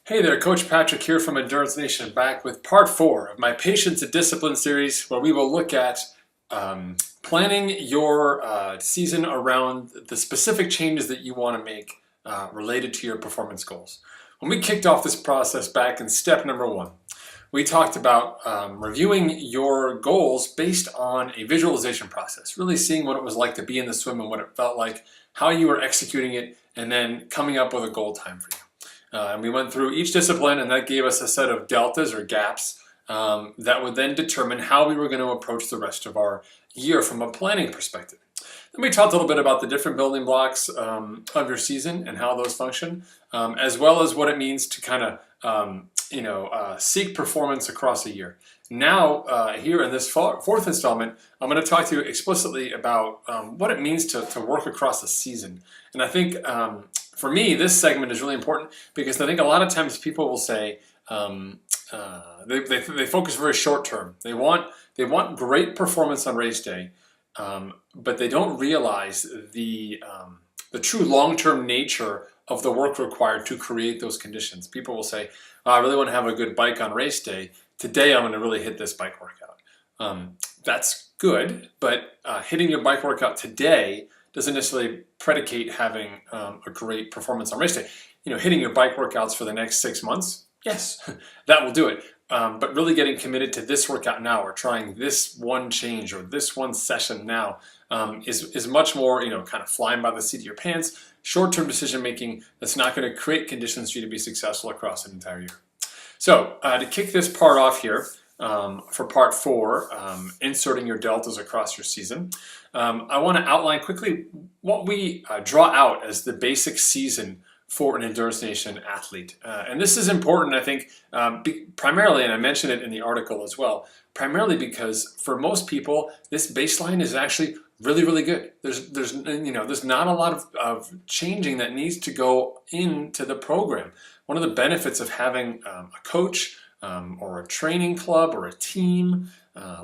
Hey there, Coach Patrick here from Endurance Nation, back with part 4 of my Patience and Discipline series, where we will look at planning your season around the specific changes that you want to make related to your performance goals. When we kicked off this process back in step number 1, we talked about reviewing your goals based on a visualization process, really seeing what it was like to be in the swim and what it felt like, how you were executing it, and then coming up with a goal time for you. And we went through each discipline, and that gave us a set of deltas or gaps that would then determine how we were going to approach the rest of our year from a planning perspective. Then we talked a little bit about the different building blocks of your season and how those function, as well as what it means to kind of seek performance across a year. Now, here in this fourth installment, I'm going to talk to you explicitly about what it means to work across a season. And I think for me, this segment is really important because I think a lot of times people will say they focus very short term. They want great performance on race day, but they don't realize the true long-term nature of the work required to create those conditions. People will say, I really want to have a good bike on race day. Today I'm going to really hit this bike workout. That's good, but hitting your bike workout today doesn't necessarily predicate having a great performance on race day. Hitting your bike workouts for the next 6 months, yes, that will do it. But really getting committed to this workout now, or trying this one change or this one session now, is much more, kind of flying by the seat of your pants, short-term decision making that's not going to create conditions for you to be successful across an entire year. So to kick this part off here, for part 4, inserting your deltas across your season, I want to outline quickly what we draw out as the basic season for an Endurance Nation athlete. And this is important, I think, primarily, and I mentioned it in the article as well, primarily because for most people, this baseline is actually really, really good. There's not a lot of changing that needs to go into the program. One of the benefits of having a coach or a training club or a team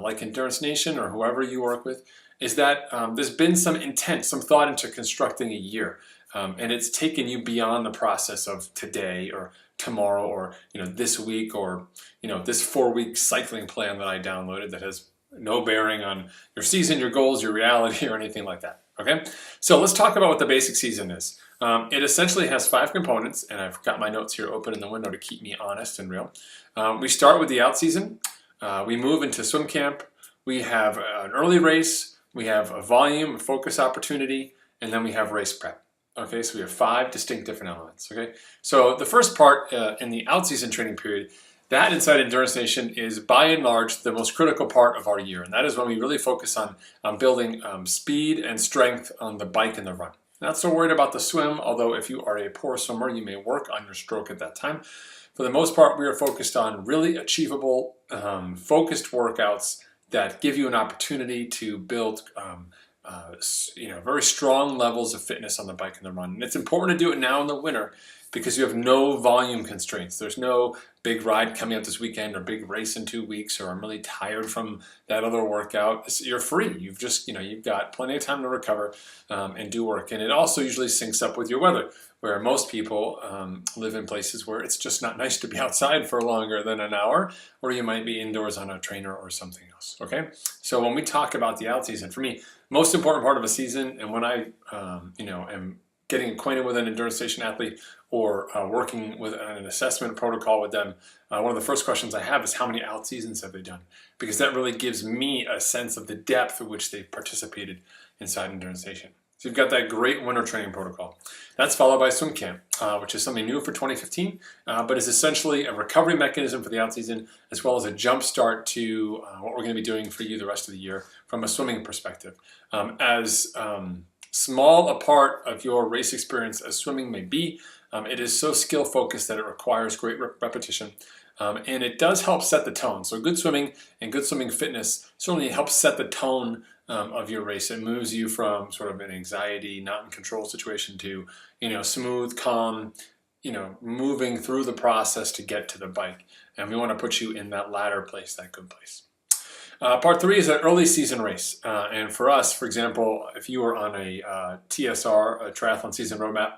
like Endurance Nation or whoever you work with is that there's been some intent, some thought into constructing a year. And it's taken you beyond the process of today or tomorrow or this week or this 4-week cycling plan that I downloaded that has no bearing on your season, your goals, your reality, or anything like that. Okay, so let's talk about what the basic season is. It essentially has 5 components, and I've got my notes here open in the window to keep me honest and real. We start with the out season. We move into swim camp. We have an early race. We have a volume, a focus opportunity, and then we have race prep. Okay, so we have 5 distinct different elements. Okay, so the first part in the out-season training period, that inside Endurance Nation is by and large the most critical part of our year, and that is when we really focus on building speed and strength on the bike and the run. Not so worried about the swim, although if you are a poor swimmer, you may work on your stroke at that time. For the most part, we are focused on really achievable, focused workouts that give you an opportunity to build very strong levels of fitness on the bike and the run. And it's important to do it now in the winter because you have no volume constraints. There's no big ride coming up this weekend or big race in 2 weeks, or I'm really tired from that other workout. You're free. You've just, you've got plenty of time to recover and do work. And it also usually syncs up with your weather, where most people live in places where it's just not nice to be outside for longer than an hour, or you might be indoors on a trainer or something else. Okay, so when we talk about the out season, for me, most important part of a season, and when I am getting acquainted with an Endurance Nation athlete or working with an assessment protocol with them, one of the first questions I have is how many out seasons have they done? Because that really gives me a sense of the depth at which they've participated inside Endurance Nation. So you've got that great winter training protocol. That's followed by swim camp, which is something new for 2015, but is essentially a recovery mechanism for the out season, as well as a jump start to what we're going to be doing for you the rest of the year from a swimming perspective. As small a part of your race experience as swimming may be, it is so skill focused that it requires great repetition. And it does help set the tone. So good swimming and good swimming fitness certainly helps set the tone of your race. It moves you from sort of an anxiety, not in control situation to, smooth, calm, moving through the process to get to the bike. And we want to put you in that latter place, that good place. Part 3 is an early season race. And for us, for example, if you were on a TSR, a triathlon season roadmap,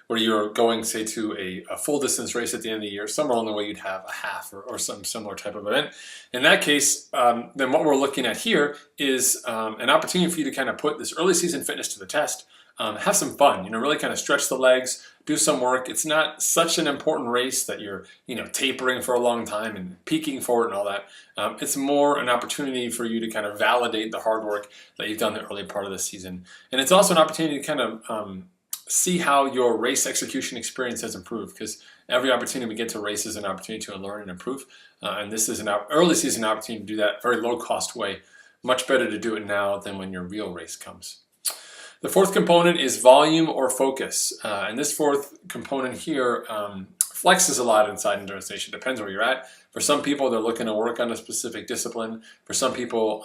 where you're going, say, to a full distance race at the end of the year. Somewhere along the way you'd have a half or some similar type of event. In that case, then what we're looking at here is an opportunity for you to kind of put this early season fitness to the test. Have some fun, really kind of stretch the legs, do some work. It's not such an important race that you're, tapering for a long time and peaking for it and all that. It's more an opportunity for you to kind of validate the hard work that you've done the early part of the season. And it's also an opportunity to kind of see how your race execution experience has improved, because every opportunity we get to race is an opportunity to learn and improve. And this is an early season opportunity to do that very low cost way. Much better to do it now than when your real race comes. The fourth component is volume or focus. And this fourth component here flexes a lot inside Endurance Nation. Depends where you're at. For some people, they're looking to work on a specific discipline. For some people,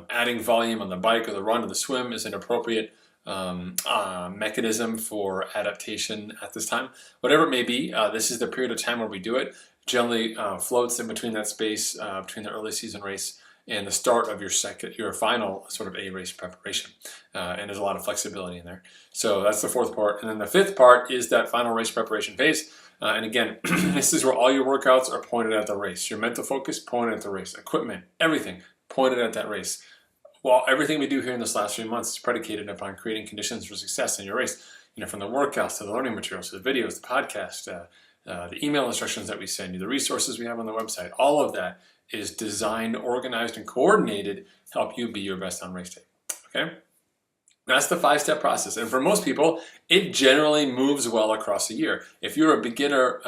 adding volume on the bike or the run or the swim is an appropriate mechanism for adaptation at this time. Whatever it may be, this is the period of time where we do it. Generally floats in between that space between the early season race and the start of your final sort of A race preparation. And there's a lot of flexibility in there. So that's the fourth part. And then the fifth part is that final race preparation phase. And again, this is where all your workouts are pointed at the race. Your mental focus pointed at the race. Equipment, everything pointed at that race. Well, everything we do here in this last 3 months is predicated upon creating conditions for success in your race. From the workouts to the learning materials, to the videos, the podcast, the email instructions that we send you, the resources we have on the website, all of that is designed, organized, and coordinated to help you be your best on race day. Okay? That's the 5-step process. And for most people, it generally moves well across a year. If you're a beginner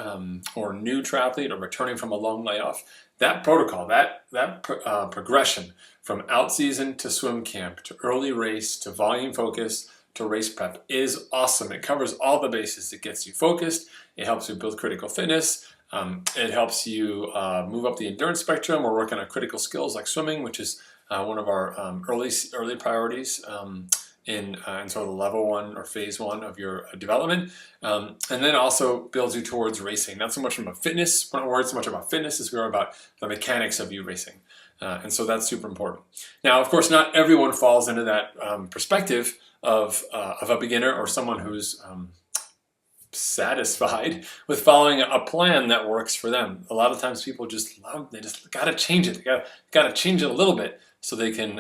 or new triathlete or returning from a long layoff, that protocol, that progression from out season to swim camp to early race to volume focus to race prep is awesome. It covers all the bases. It gets you focused. It helps you build critical fitness. It helps you move up the endurance spectrum. We're working on critical skills like swimming, which is one of our early priorities in sort of level 1 or phase 1 of your development. And then also builds you towards racing. Not so much from a fitness, we're not worried so much about fitness as we are about the mechanics of you racing. And so that's super important. Now, of course, not everyone falls into that perspective of a beginner or someone who's satisfied with following a plan that works for them. A lot of times people they just got to change it. They got to change it a little bit so they can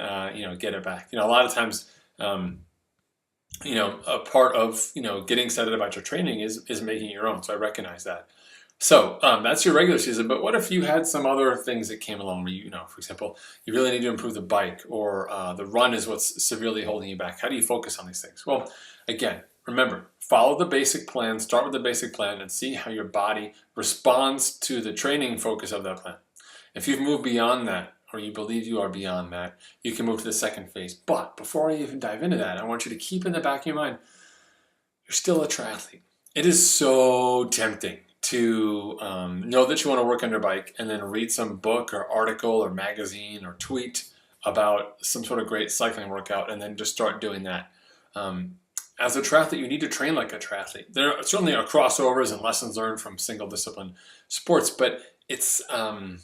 get it back. A lot of times a part of getting excited about your training is making it your own. So I recognize that. So that's your regular season, but what if you had some other things that came along where for example, you really need to improve the bike, or the run is what's severely holding you back? How do you focus on these things? Well, again, remember, follow the basic plan, start with the basic plan, and see how your body responds to the training focus of that plan. If you've moved beyond that, or you believe you are beyond that, you can move to the second phase. But before I even dive into that, I want you to keep in the back of your mind, you're still a triathlete. It is so tempting to know that you want to work on your bike and then read some book or article or magazine or tweet about some sort of great cycling workout and then just start doing that. As a triathlete, you need to train like a triathlete. There certainly are crossovers and lessons learned from single discipline sports, but it's, a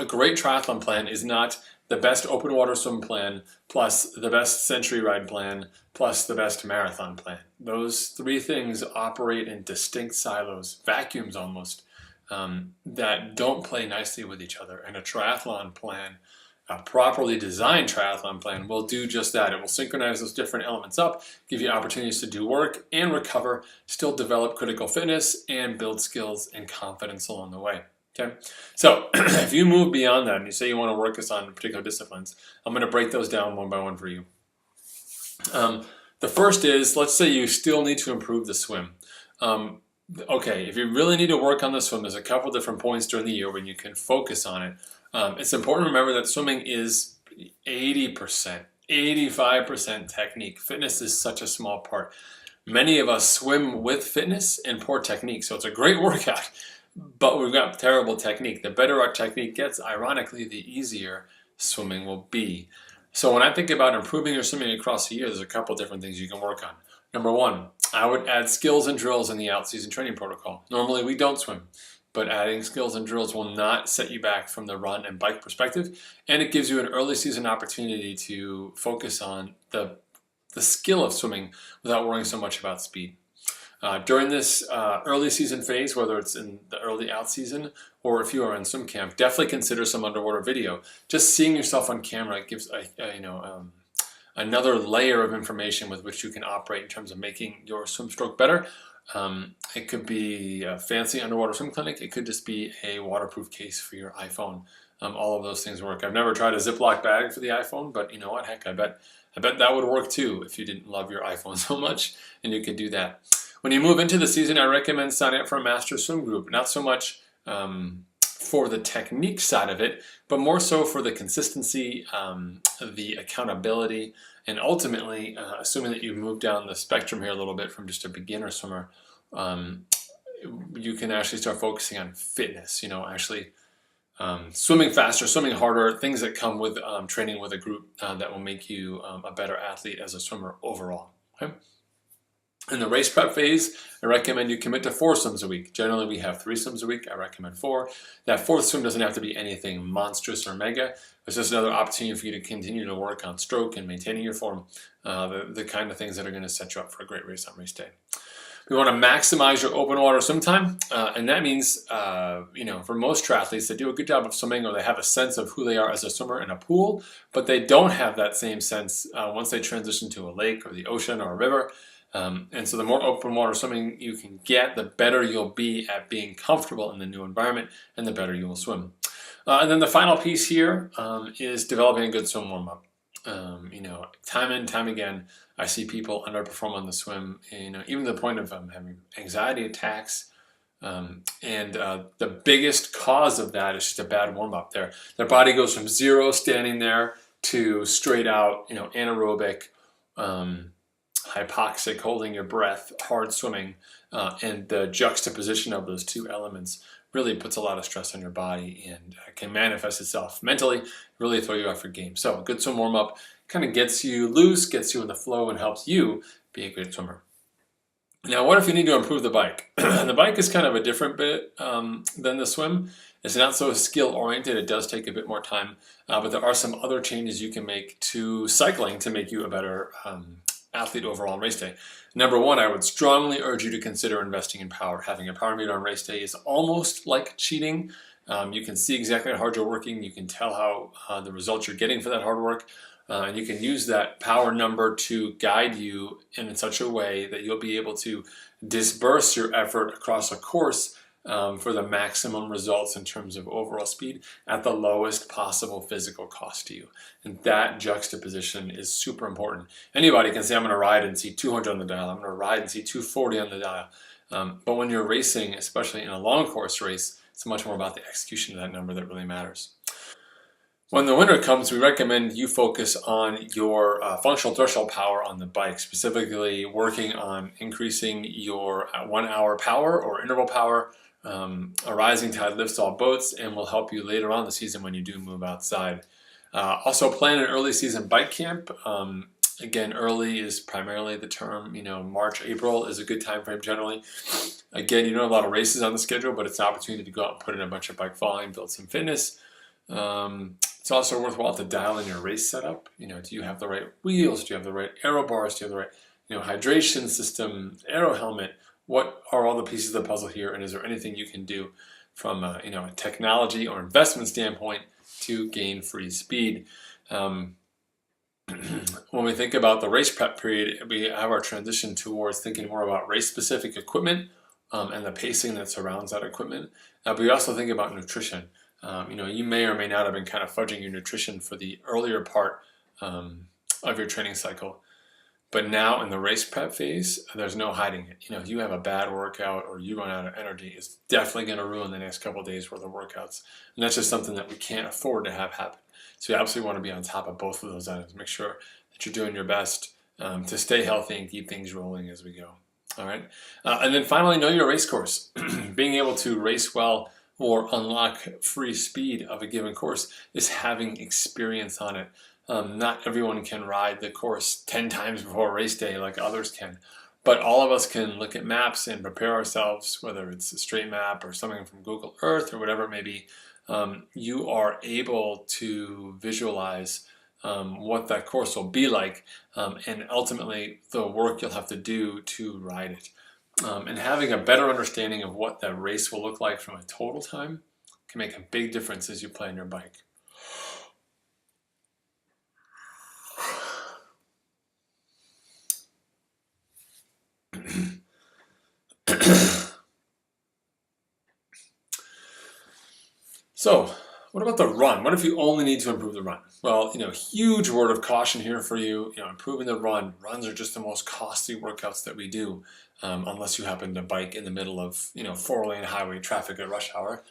great triathlon plan is not the best open water swim plan plus the best century ride plan plus the best marathon plan. Those 3 things operate in distinct silos, vacuums almost, that don't play nicely with each other. And a triathlon plan, a properly designed triathlon plan, will do just that. It will synchronize those different elements up, give you opportunities to do work and recover, still develop critical fitness, and build skills and confidence along the way. Okay, so if you move beyond that and you say you want to work on particular disciplines, I'm going to break those down one by one for you. The first is, let's say you still need to improve the swim. Okay, if you really need to work on the swim, there's a couple different points during the year when you can focus on it. It's important to remember that swimming is 80%, 85% technique. Fitness is such a small part. Many of us swim with fitness and poor technique, so it's a great workout. But we've got terrible technique. The better our technique gets, ironically, the easier swimming will be. So when I think about improving your swimming across the year, there's a couple different things you can work on. Number 1, I would add skills and drills in the out-season training protocol. Normally we don't swim, but adding skills and drills will not set you back from the run and bike perspective, and it gives you an early season opportunity to focus on the the skill of swimming without worrying so much about speed. During this early season phase, whether it's in the early out season or if you are in swim camp, definitely consider some underwater video. Just seeing yourself on camera gives another layer of information with which you can operate in terms of making your swim stroke better. It could be a fancy underwater swim clinic. It could just be a waterproof case for your iPhone. All of those things work. I've never tried a Ziploc bag for the iPhone, but you know what? Heck, I bet that would work too if you didn't love your iPhone so much, and you could do that. When you move into the season, I recommend signing up for a master swim group. Not so much for the technique side of it, but more so for the consistency, the accountability, and ultimately, assuming that you move down the spectrum here a little bit from just a beginner swimmer, you can actually start focusing on fitness, actually swimming faster, swimming harder, things that come with training with a group that will make you a better athlete as a swimmer overall. Okay? In the race prep phase, I recommend you commit to 4 swims a week. Generally, we have 3 swims a week. I recommend 4. That 4th swim doesn't have to be anything monstrous or mega. It's just another opportunity for you to continue to work on stroke and maintaining your form, the kind of things that are going to set you up for a great race on race day. We want to maximize your open water swim time, and that means, for most triathletes, they do a good job of swimming, or they have a sense of who they are as a swimmer in a pool, but they don't have that same sense once they transition to a lake or the ocean or a river. And so the more open water swimming you can get, the better you'll be at being comfortable in the new environment, and the better you will swim. And then the final piece here is developing a good swim warm-up. Time and time again, I see people underperform on the swim, even to the point of having anxiety attacks. And the biggest cause of that is just a bad warm-up there. Their body goes from 0 standing there to straight out, anaerobic, hypoxic, holding your breath, hard swimming, and the juxtaposition of those two elements really puts a lot of stress on your body and can manifest itself mentally, really throw you off your game. So a good swim warm-up kind of gets you loose, gets you in the flow, and helps you be a great swimmer. Now, what if you need to improve the bike? The bike is kind of a different bit than the swim. It's not so skill-oriented. It does take a bit more time, but there are some other changes you can make to cycling to make you a better athlete overall on race day. Number 1, I would strongly urge you to consider investing in power. Having a power meter on race day is almost like cheating. You can see exactly how hard you're working. You can tell how the results you're getting for that hard work. And you can use that power number to guide you in such a way that you'll be able to disperse your effort across a course for the maximum results in terms of overall speed at the lowest possible physical cost to you. And that juxtaposition is super important. Anybody can say, I'm going to ride and see 200 on the dial. I'm going to ride and see 240 on the dial. But when you're racing, especially in a long course race, it's much more about the execution of that number that really matters. When the winter comes, we recommend you focus on your functional threshold power on the bike, specifically working on increasing your 1 hour power or interval power. A rising tide lifts all boats and will help you later on in the season when you do move outside. Also plan an early season bike camp. Again, early is primarily the term, March, April is a good time frame generally. Again, you don't have a lot of races on the schedule, but it's an opportunity to go out and put in a bunch of bike volume, build some fitness. It's also worthwhile to dial in your race setup. Do you have the right wheels? Do you have the right aero bars? Do you have the right, hydration system, aero helmet? What are all the pieces of the puzzle here? And is there anything you can do from a technology or investment standpoint to gain free speed? When we think about the race prep period, we have our transition towards thinking more about race-specific equipment and the pacing that surrounds that equipment. But we also think about nutrition. You may or may not have been kind of fudging your nutrition for the earlier part of your training cycle. But now in the race prep phase, there's no hiding it. If you have a bad workout or you run out of energy, it's definitely going to ruin the next couple of days worth of workouts. And that's just something that we can't afford to have happen. So you absolutely want to be on top of both of those items. Make sure that you're doing your best to stay healthy and keep things rolling as we go. All right. And then finally, know your race course. Being able to race well or unlock free speed of a given course is having experience on it. Not everyone can ride the course 10 times before race day like others can, but all of us can look at maps and prepare ourselves, whether it's a straight map or something from Google Earth or whatever it may be. You are able to visualize what that course will be like, and ultimately the work you'll have to do to ride it. And having a better understanding of what that race will look like from a total time can make a big difference as you plan your bike. So, what about the run? What if you only need to improve the run? Well, huge word of caution here for you. Improving the run. Runs are just the most costly workouts that we do, unless you happen to bike in the middle of 4-lane highway traffic at rush hour.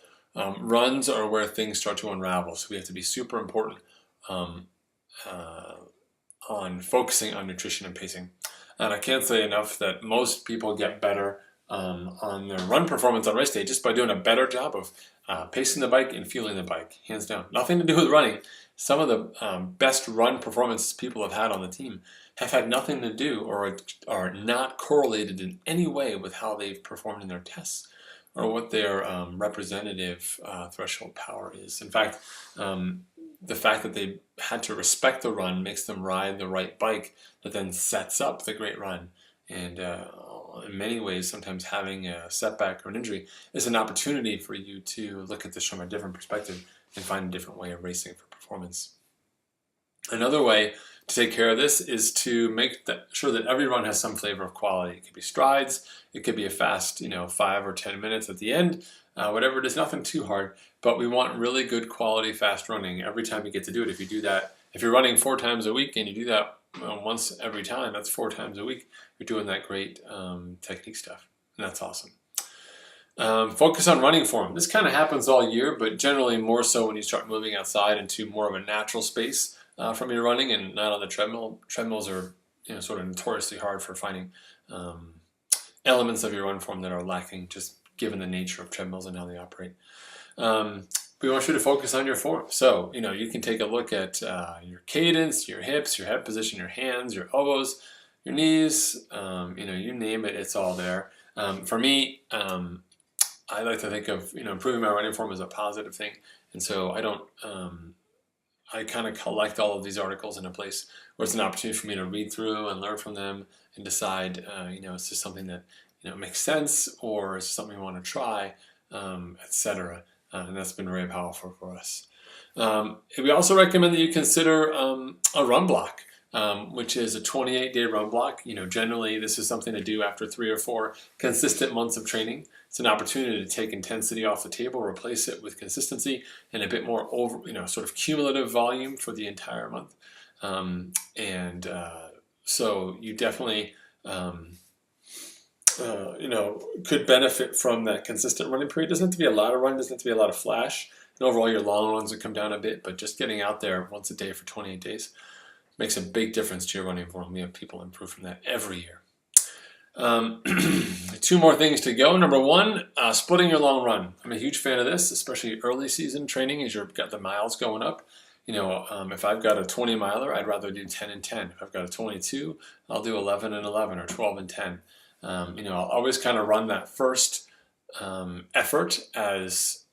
Runs are where things start to unravel. So we have to be super important on focusing on nutrition and pacing. And I can't say enough that most people get better on their run performance on race day just by doing a better job of pacing the bike and fueling the bike, hands down. Nothing to do with running. Some of the best run performances people have had on the team have had nothing to do or are not correlated in any way with how they've performed in their tests or what their representative threshold power is. In fact, the fact that they had to respect the run makes them ride the right bike that then sets up the great run. And in many ways, sometimes having a setback or an injury is an opportunity for you to look at this from a different perspective and find a different way of racing for performance. Another way to take care of this is to make sure that every run has some flavor of quality. It could be strides, it could be a fast 5 or 10 minutes at the end, whatever it is, nothing too hard, but we want really good quality fast running every time you get to do it. If you do that, if you're running 4 times a week and you do that once every time, that's 4 times a week, you're doing that great technique stuff, and that's awesome. Focus on running form. This kind of happens all year, but generally more so when you start moving outside into more of a natural space from your running and not on the treadmill. Treadmills are sort of notoriously hard for finding elements of your run form that are lacking, just given the nature of treadmills and how they operate. We want you to focus on your form. So, you can take a look at your cadence, your hips, your head position, your hands, your elbows, your knees, you name it, it's all there. For me, I like to think of, improving my running form as a positive thing. And so I kind of collect all of these articles in a place where it's an opportunity for me to read through and learn from them and decide, is this something that, makes sense, or is this something we want to try, etc. And that's been very powerful for us. We also recommend that you consider a run block, which is a 28-day run block. Generally this is something to do after 3 or 4 consistent months of training. It's an opportunity to take intensity off the table, replace it with consistency and a bit more sort of cumulative volume for the entire month. So you definitely could benefit from that consistent running period. It doesn't have to be a lot of run, doesn't have to be a lot of flash. And overall, your long runs would come down a bit, but just getting out there once a day for 28 days makes a big difference to your running form. We have people improve from that every year. 2 more things to go. Number 1, splitting your long run. I'm a huge fan of this, especially early season training as you've got the miles going up. If I've got a 20 miler, I'd rather do 10 and 10. If I've got a 22, I'll do 11 and 11 or 12 and 10. I'll always kind of run that first effort as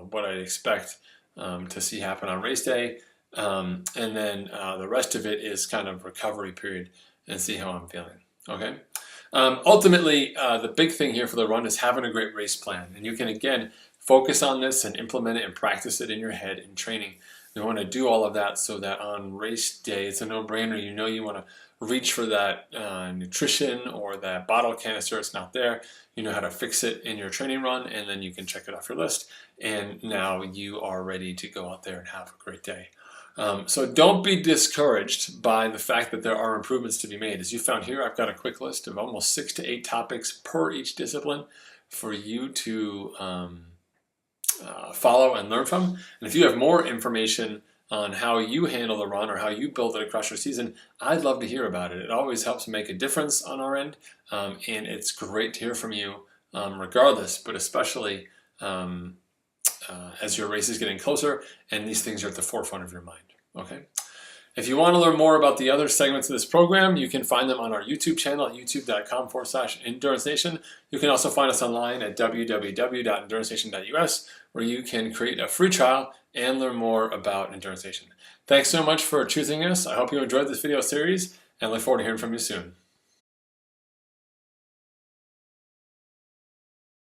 what I'd expect to see happen on race day, and then the rest of it is kind of recovery period and see how I'm feeling. Okay. Ultimately, the big thing here for the run is having a great race plan, and you can again focus on this and implement it and practice it in your head in training. You want to do all of that so that on race day it's a no-brainer. You want to reach for that nutrition or that bottle canister. It's not there. You know how to fix it in your training run, and then you can check it off your list. And now you are ready to go out there and have a great day. So don't be discouraged by the fact that there are improvements to be made. As you found here, I've got a quick list of almost 6 to 8 topics per each discipline for you to follow and learn from. And if you have more information on how you handle the run or how you build it across your season, I'd love to hear about it. It always helps make a difference on our end, and it's great to hear from you regardless, but especially as your race is getting closer and these things are at the forefront of your mind. Okay. If you want to learn more about the other segments of this program, you can find them on our YouTube channel at youtube.com/Endurance Nation. You can also find us online at www.endurancenation.us, where you can create a free trial and learn more about Endurance Nation. Thanks so much for choosing us. I hope you enjoyed this video series and look forward to hearing from you soon.